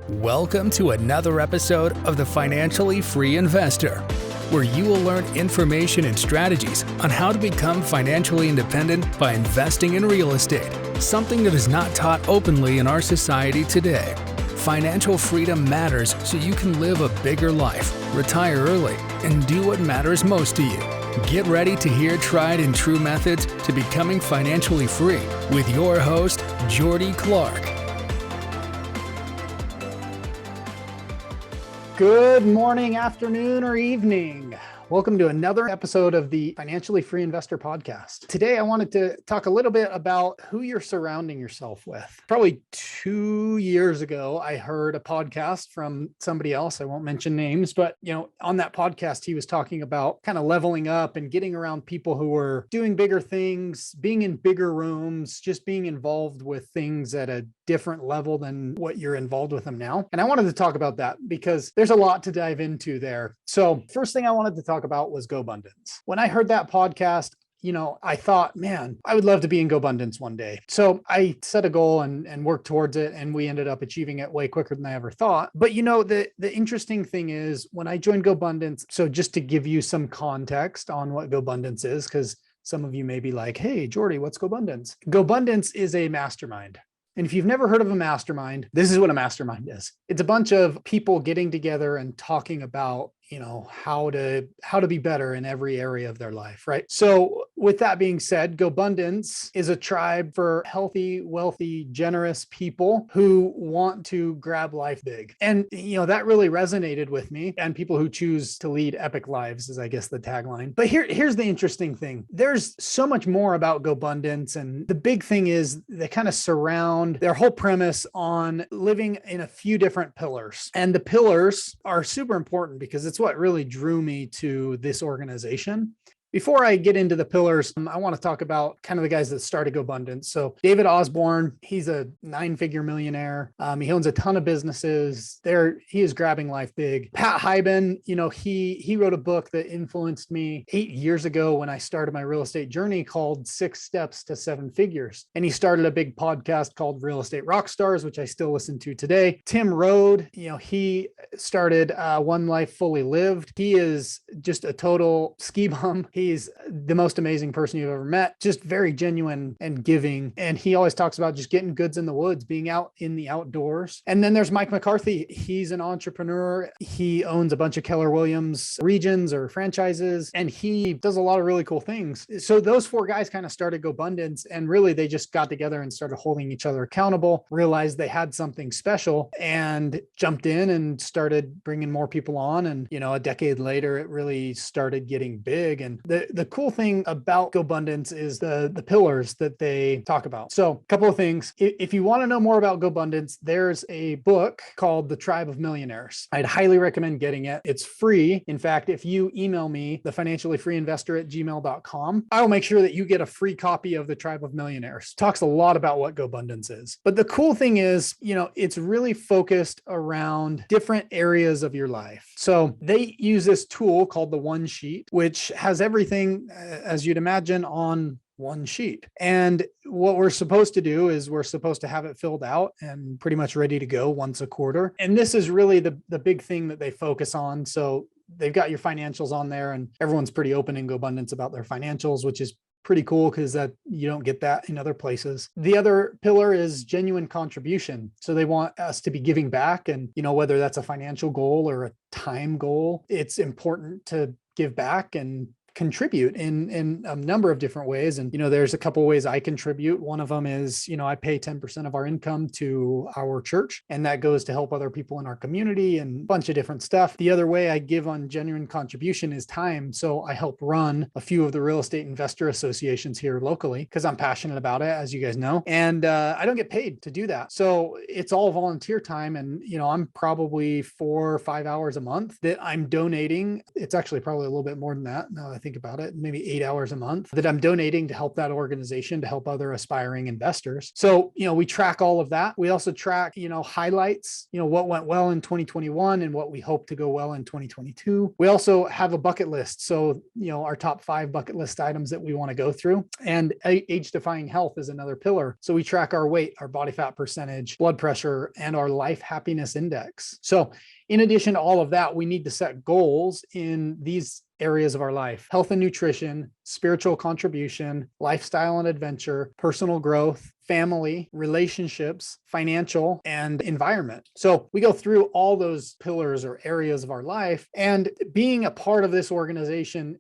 Welcome to another episode of The Financially Free Investor, where you will learn information and strategies on how to become financially independent by investing in real estate, something that is not taught openly in our society today. Financial freedom matters so you can live a bigger life, retire early, and do what matters most to you. Get ready to hear tried and true methods to becoming financially free with your host, Jordy Clark. Good morning, afternoon, or evening. Welcome to another episode of the Financially Free Investor podcast. Today, I wanted to talk a little bit about who you're surrounding yourself with. Probably 2 years ago, I heard a podcast from somebody else. I won't mention names, but on that podcast, he was talking about kind of leveling up and getting around people who were doing bigger things, being in bigger rooms, just being involved with things at a different level than what you're involved with them now. And I wanted to talk about that because there's a lot to dive into there. So first thing I wanted to talk about was GoBundance. When I heard that podcast, I thought, man, I would love to be in GoBundance one day. So I set a goal and worked towards it, and we ended up achieving it way quicker than I ever thought. But the interesting thing is when I joined GoBundance, so just to give you some context on what GoBundance is, because some of you may be like, hey, Jordy, what's GoBundance? GoBundance is a mastermind. And if you've never heard of a mastermind, this is what a mastermind is. It's a bunch of people getting together and talking about, how to be better in every area of their life, right? So with that being said, GoBundance is a tribe for healthy, wealthy, generous people who want to grab life big. And, that really resonated with me, and people who choose to lead epic lives is, I guess, the tagline. But here's the interesting thing. There's so much more about GoBundance. And the big thing is they kind of surround their whole premise on living in a few different pillars. And the pillars are super important because it's what really drew me to this organization. Before I get into the pillars, I want to talk about kind of the guys that started GoBundance. So David Osborne, he's a 9-figure millionaire. He owns a ton of businesses. He is grabbing life big. Pat Hyben, he wrote a book that influenced me 8 years ago when I started my real estate journey called 6 Steps to 7 Figures. And he started a big podcast called Real Estate Rockstars, which I still listen to today. Tim Rode, he started One Life Fully Lived. He is just a total ski bum. He's the most amazing person you've ever met, just very genuine and giving. And he always talks about just getting goods in the woods, being out in the outdoors. And then there's Mike McCarthy. He's an entrepreneur. He owns a bunch of Keller Williams regions or franchises, and he does a lot of really cool things. So those 4 guys kind of started GoBundance, and really they just got together and started holding each other accountable, realized they had something special, and jumped in and started bringing more people on. And, a decade later, it really started getting big. And the cool thing about GoBundance is the pillars that they talk about. So a couple of things. If you want to know more about GoBundance, there's a book called The Tribe of Millionaires. I'd highly recommend getting it. It's free. In fact, if you email me, thefinanciallyfreeinvestor@gmail.com, I'll make sure that you get a free copy of The Tribe of Millionaires. It talks a lot about what GoBundance is. But the cool thing is, it's really focused around different areas of your life. So they use this tool called the One Sheet, which has everything, as you'd imagine, on one sheet. And what we're supposed to do is we're supposed to have it filled out and pretty much ready to go once a quarter. And this is really the big thing that they focus on. So they've got your financials on there, and everyone's pretty open in GoBundance about their financials, which is pretty cool because that you don't get that in other places. The other pillar is genuine contribution. So they want us to be giving back, and whether that's a financial goal or a time goal, it's important to give back and contribute in a number of different ways. And, there's a couple of ways I contribute. One of them is, I pay 10% of our income to our church, and that goes to help other people in our community and a bunch of different stuff. The other way I give on genuine contribution is time. So I help run a few of the real estate investor associations here locally because I'm passionate about it, as you guys know, and I don't get paid to do that. So it's all volunteer time. And, I'm probably 4 or 5 hours a month that I'm donating. It's actually probably a little bit more than that now that I think think about it, maybe 8 hours a month that I'm donating to help that organization, to help other aspiring investors. So, we track all of that. We also track, highlights, what went well in 2021 and what we hope to go well in 2022. We also have a bucket list. So, our top 5 bucket list items that we want to go through. And age-defying health is another pillar. So we track our weight, our body fat percentage, blood pressure, and our life happiness index. So in addition to all of that, we need to set goals in these areas of our life: health and nutrition, spiritual contribution, lifestyle and adventure, personal growth, family, relationships, financial, and environment. So we go through all those pillars or areas of our life. And being a part of this organization,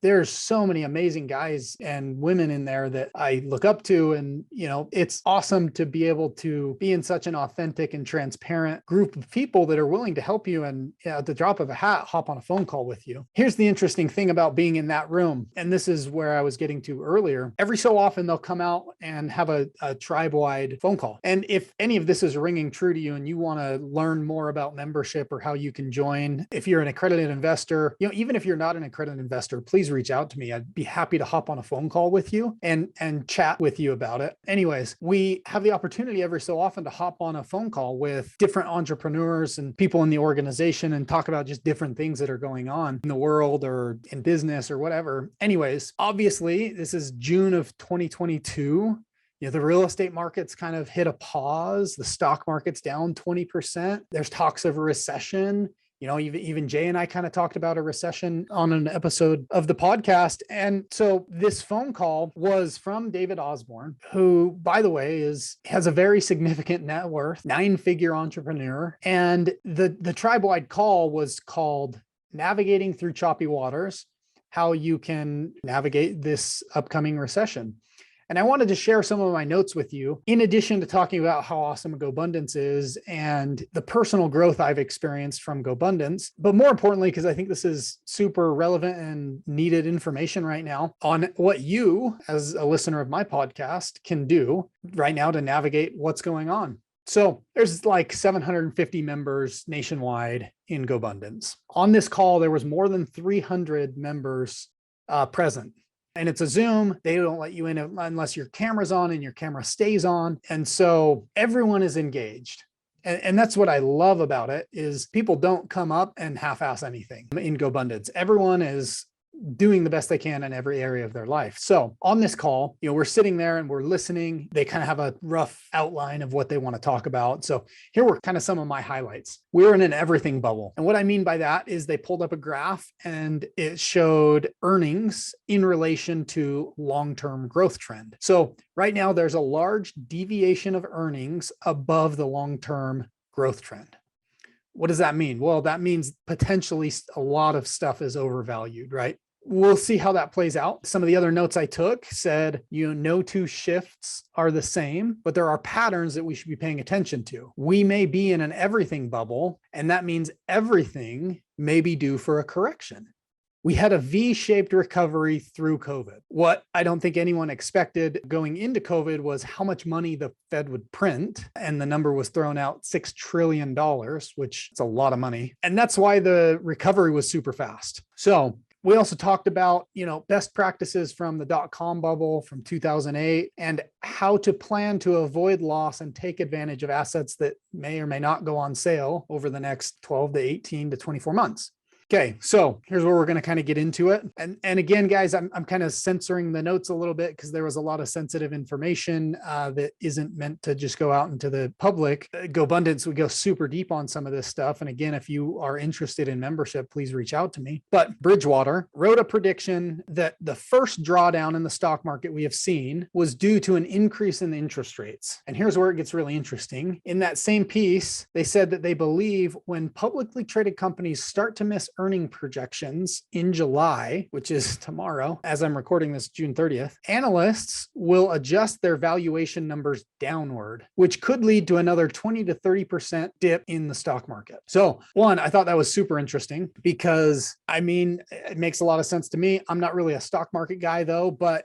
there's so many amazing guys and women in there that I look up to. And, it's awesome to be able to be in such an authentic and transparent group of people that are willing to help you and at the drop of a hat, hop on a phone call with you. Here's the interesting thing about being in that room. And this is where I was getting to earlier. Every so often they'll come out and have a tribe-wide phone call. And if any of this is ringing true to you and you want to learn more about membership or how you can join, if you're an accredited investor, even if you're not an accredited investor, please reach out to me. I'd be happy to hop on a phone call with you and chat with you about it. Anyways, we have the opportunity every so often to hop on a phone call with different entrepreneurs and people in the organization and talk about just different things that are going on in the world or in business or whatever. Anyways, obviously, this is June of 2022. The real estate market's kind of hit a pause. The stock market's down 20%. There's talks of a recession. Even Jay and I kind of talked about a recession on an episode of the podcast. And so this phone call was from David Osborne, who, by the way, has a very significant net worth, 9-figure entrepreneur. And the tribe-wide call was called Navigating Through Choppy Waters: How You Can Navigate This Upcoming Recession. And I wanted to share some of my notes with you, in addition to talking about how awesome GoBundance is and the personal growth I've experienced from GoBundance. But more importantly, because I think this is super relevant and needed information right now on what you, as a listener of my podcast, can do right now to navigate what's going on. So there's like 750 members nationwide in GoBundance. On this call, there was more than 300 members present. And it's a Zoom. They don't let you in unless your camera's on and your camera stays on. And so everyone is engaged. And that's what I love about it, is people don't come up and half-ass anything in GoBundance. Everyone is doing the best they can in every area of their life. So on this call, we're sitting there and we're listening. They kind of have a rough outline of what they want to talk about. So here were kind of some of my highlights. We're in an everything bubble. And what I mean by that is they pulled up a graph and it showed earnings in relation to long-term growth trend. So right now there's a large deviation of earnings above the long-term growth trend. What does that mean? Well, that means potentially a lot of stuff is overvalued, right? We'll see how that plays out. Some of the other notes I took said, no 2 shifts are the same, but there are patterns that we should be paying attention to. We may be in an everything bubble, and that means everything may be due for a correction. We had a V-shaped recovery through COVID. What I don't think anyone expected going into COVID was how much money the Fed would print. And the number was thrown out, $6 trillion, which is a lot of money. And that's why the recovery was super fast. So we also talked about, best practices from the dot-com bubble from 2008 and how to plan to avoid loss and take advantage of assets that may or may not go on sale over the next 12 to 18 to 24 months. Okay, so here's where we're going to kind of get into it. And again, guys, I'm kind of censoring the notes a little bit because there was a lot of sensitive information that isn't meant to just go out into the public. GoBundance, we go super deep on some of this stuff. And again, if you are interested in membership, please reach out to me. But Bridgewater wrote a prediction that the first drawdown in the stock market we have seen was due to an increase in the interest rates. And here's where it gets really interesting. In that same piece, they said that they believe when publicly traded companies start to miss earning projections in July, which is tomorrow, as I'm recording this June 30th, analysts will adjust their valuation numbers downward, which could lead to another 20 to 30% dip in the stock market. So one, I thought that was super interesting because it makes a lot of sense to me. I'm not really a stock market guy though, but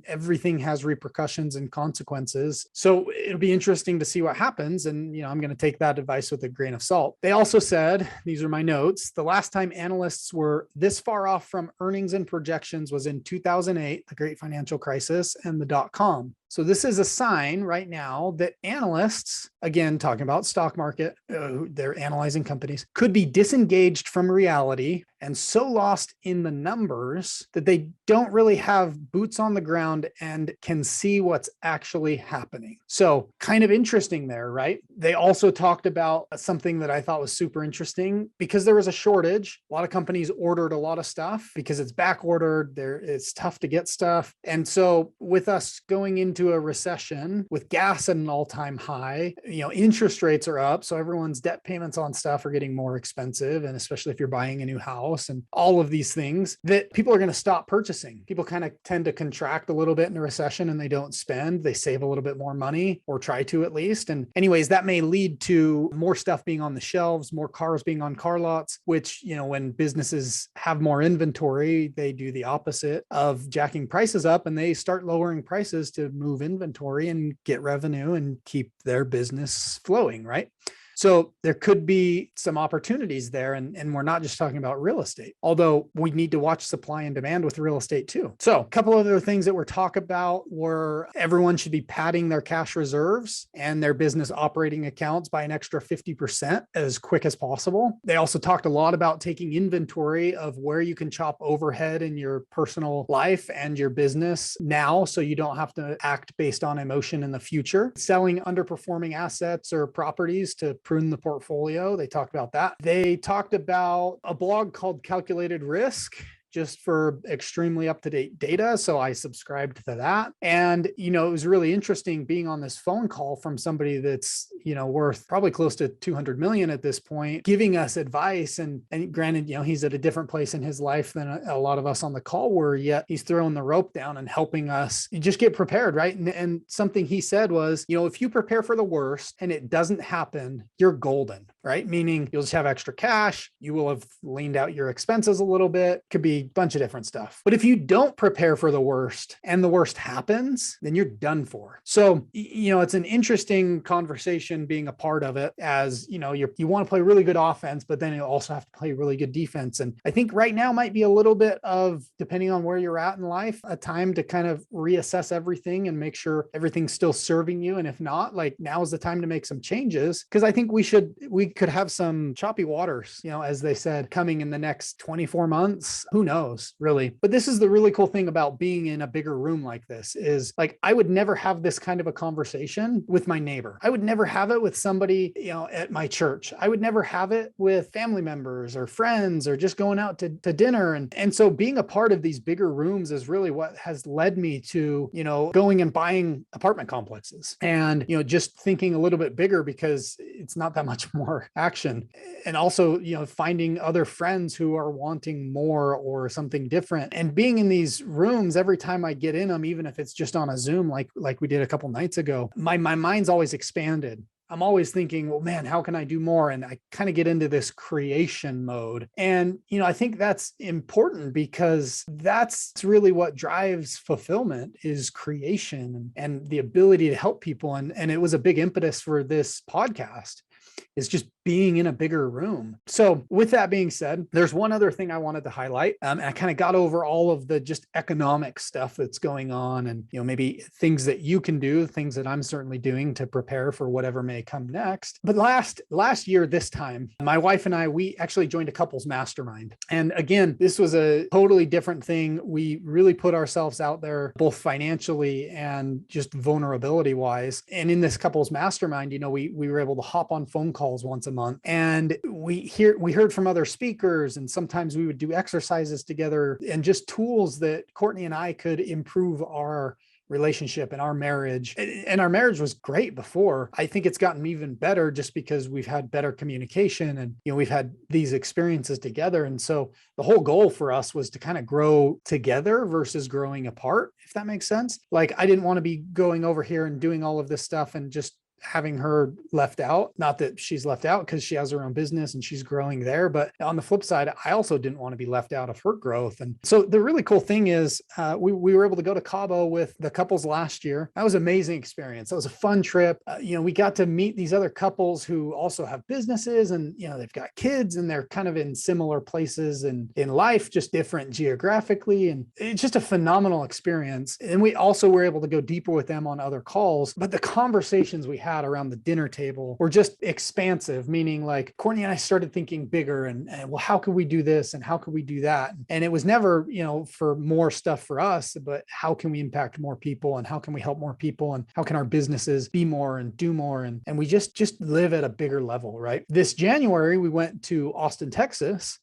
everything has repercussions and consequences. So it'll be interesting to see what happens. And, I'm going to take that advice with a grain of salt. They also said, these are my notes, this. The last time analysts were this far off from earnings and projections was in 2008, the great financial crisis, and the dot-com. So this is a sign right now that analysts, again, talking about stock market, they're analyzing companies, could be disengaged from reality and so lost in the numbers that they don't really have boots on the ground and can see what's actually happening. So kind of interesting there, right? They also talked about something that I thought was super interesting because there was a shortage. A lot of companies ordered a lot of stuff because it's back ordered. It's tough to get stuff. And so with us going into a recession with gas at an all-time high, interest rates are up. So everyone's debt payments on stuff are getting more expensive. And especially if you're buying a new house and all of these things, that people are going to stop purchasing. People kind of tend to contract a little bit in a recession and they don't spend. They save a little bit more money, or try to at least. And anyways, that may lead to more stuff being on the shelves, more cars being on car lots, which, when businesses have more inventory, they do the opposite of jacking prices up and they start lowering prices to move inventory and get revenue and keep their business flowing, right? So there could be some opportunities there. And we're not just talking about real estate, although we need to watch supply and demand with real estate too. So a couple of other things that we're talking about were everyone should be padding their cash reserves and their business operating accounts by an extra 50% as quick as possible. They also talked a lot about taking inventory of where you can chop overhead in your personal life and your business now, so you don't have to act based on emotion in the future. Selling underperforming assets or properties to prune the portfolio. They talked about that. They talked about a blog called Calculated Risk, just for extremely up-to-date data. So I subscribed to that. And, it was really interesting being on this phone call from somebody that's, worth probably close to 200 million at this point, giving us advice. And granted, he's at a different place in his life than a lot of us on the call were, yet he's throwing the rope down and helping us just get prepared, right? And something he said was, if you prepare for the worst and it doesn't happen, you're golden, right? Meaning you'll just have extra cash. You will have leaned out your expenses a little bit. Could be a bunch of different stuff. But if you don't prepare for the worst and the worst happens, then you're done for. So, it's an interesting conversation being a part of it, as, you want to play really good offense, but then you also have to play really good defense. And I think right now might be a little bit of, depending on where you're at in life, a time to kind of reassess everything and make sure everything's still serving you. And if not, like, now is the time to make some changes, because I think we could have some choppy waters, as they said, coming in the next 24 months. Who knows, really? But this is the really cool thing about being in a bigger room like this is, like, I would never have this kind of a conversation with my neighbor. I would never have it with somebody, at my church. I would never have it with family members or friends or just going out to dinner. And so being a part of these bigger rooms is really what has led me to, going and buying apartment complexes and, just thinking a little bit bigger, because it's not that much more action. And also, finding other friends who are wanting more or something different, and being in these rooms every time I get in them, even if it's just on a Zoom, like we did a couple nights ago, my mind's always expanded. I'm always thinking, well, man, how can I do more? And I kind of get into this creation mode. And, I think that's important, because that's really what drives fulfillment, is creation and the ability to help people. And it was a big impetus for this podcast, is just being in a bigger room. So with that being said, there's one other thing I wanted to highlight. And I kind of got over all of the just economic stuff that's going on, and, maybe things that you can do, things that I'm certainly doing to prepare for whatever may come next. But last year, this time, my wife and I, we actually joined a couples mastermind. And again, this was a totally different thing. We really put ourselves out there, both financially and just vulnerability wise. And in this couples mastermind, we were able to hop on phone calls once a month, and we heard from other speakers, and sometimes we would do exercises together, and just tools that Courtney and I could improve our relationship and our marriage. And our marriage was great before. I think it's gotten even better just because we've had better communication, and, we've had these experiences together. And so the whole goal for us was to kind of grow together versus growing apart, if that makes sense. Like, I didn't want to be going over here and doing all of this stuff and just having her left out. Not that she's left out because she has her own business and she's growing there. But on the flip side, I also didn't want to be left out of her growth. And so the really cool thing is we were able to go to Cabo with the couples last year. That was an amazing experience. That was a fun trip. We got to meet these other couples who also have businesses, and, they've got kids and they're kind of in similar places in life, just different geographically. And it's just a phenomenal experience. And we also were able to go deeper with them on other calls, but the conversations we had around the dinner table were just expansive, meaning like Courtney and I started thinking bigger and well, how could we do this and how could we do that? And it was never, for more stuff for us, but how can we impact more people and how can we help more people and how can our businesses be more and do more? And we just live at a bigger level, right? This January, we went to Austin, Texas.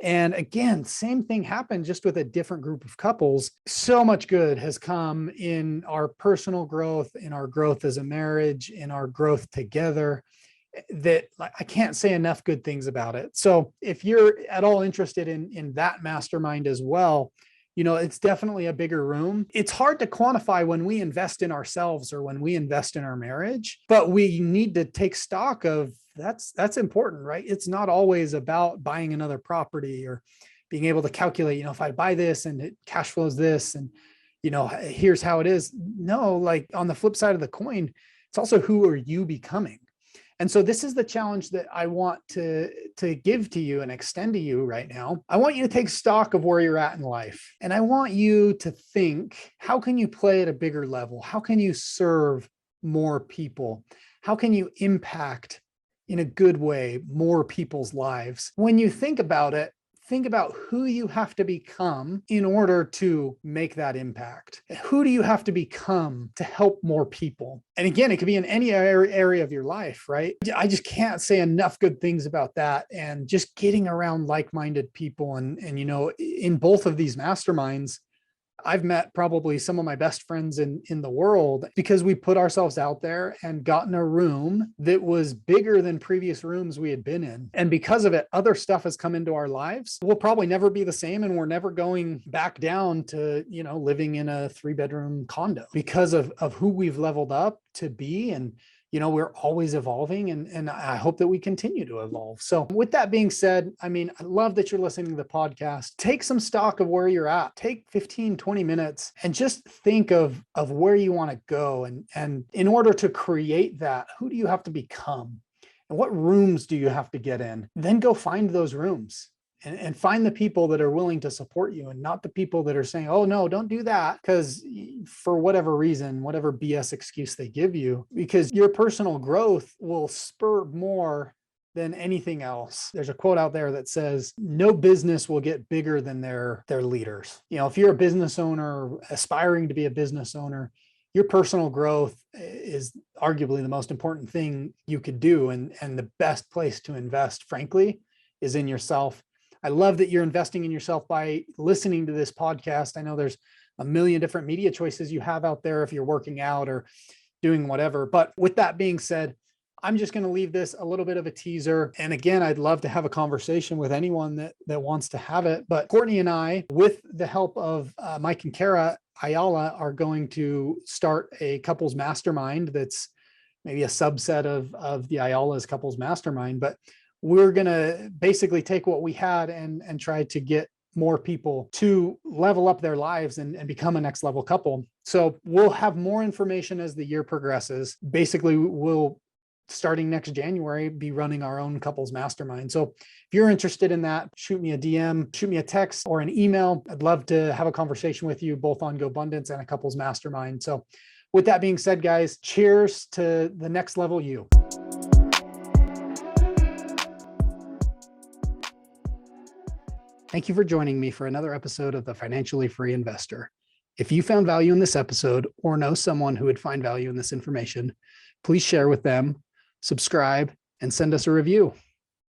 And again, same thing happened, just with a different group of couples. So much good has come in our personal growth, in our growth as a marriage, in our growth together, that I can't say enough good things about it. So if you're at all interested in that mastermind as well, it's definitely a bigger room. It's hard to quantify when we invest in ourselves or when we invest in our marriage, but we need to take stock of that's important, right? It's not always about buying another property or being able to calculate, if I buy this and it cash flows this and, here's how it is. No, like on the flip side of the coin, it's also who are you becoming? And so this is the challenge that I want to give to you and extend to you right now. I want you to take stock of where you're at in life. And I want you to think, how can you play at a bigger level? How can you serve more people? How can you impact in a good way more people's lives? When you think about it, think about who you have to become in order to make that impact. Who do you have to become to help more people? And again, it could be in any area of your life, right? I just can't say enough good things about that. And just getting around like-minded people. And in both of these masterminds, I've met probably some of my best friends in the world because we put ourselves out there and got in a room that was bigger than previous rooms we had been in. And because of it, other stuff has come into our lives. We'll probably never be the same. And we're never going back down to, living in a 3-bedroom condo because of who we've leveled up to be. And we're always evolving, and I hope that we continue to evolve. So with that being said, I love that you're listening to the podcast. Take some stock of where you're at. Take 15, 20 minutes and just think of where you want to go. And in order to create that, who do you have to become? And what rooms do you have to get in? Then go find those rooms. And find the people that are willing to support you and not the people that are saying, oh, no, don't do that. Because for whatever reason, whatever BS excuse they give you, because your personal growth will spur more than anything else. There's a quote out there that says, no business will get bigger than their leaders. If you're a business owner, aspiring to be a business owner, your personal growth is arguably the most important thing you could do. And the best place to invest, frankly, is in yourself. I love that you're investing in yourself by listening to this podcast. I know there's a million different media choices you have out there if you're working out or doing whatever. But with that being said, I'm just going to leave this a little bit of a teaser. And again, I'd love to have a conversation with anyone that wants to have it. But Courtney and I, with the help of Mike and Kara Ayala, are going to start a couples mastermind that's maybe a subset of the Ayala's couples mastermind. But we're going to basically take what we had and try to get more people to level up their lives and become a next level couple. So we'll have more information as the year progresses. Basically, we'll, starting next January, be running our own couples mastermind. So if you're interested in that, shoot me a DM, shoot me a text or an email. I'd love to have a conversation with you both on GoBundance and a couples mastermind. So with that being said, guys, cheers to the next level you. Thank you for joining me for another episode of The Financially Free Investor. If you found value in this episode or know someone who would find value in this information, please share with them, subscribe, and send us a review.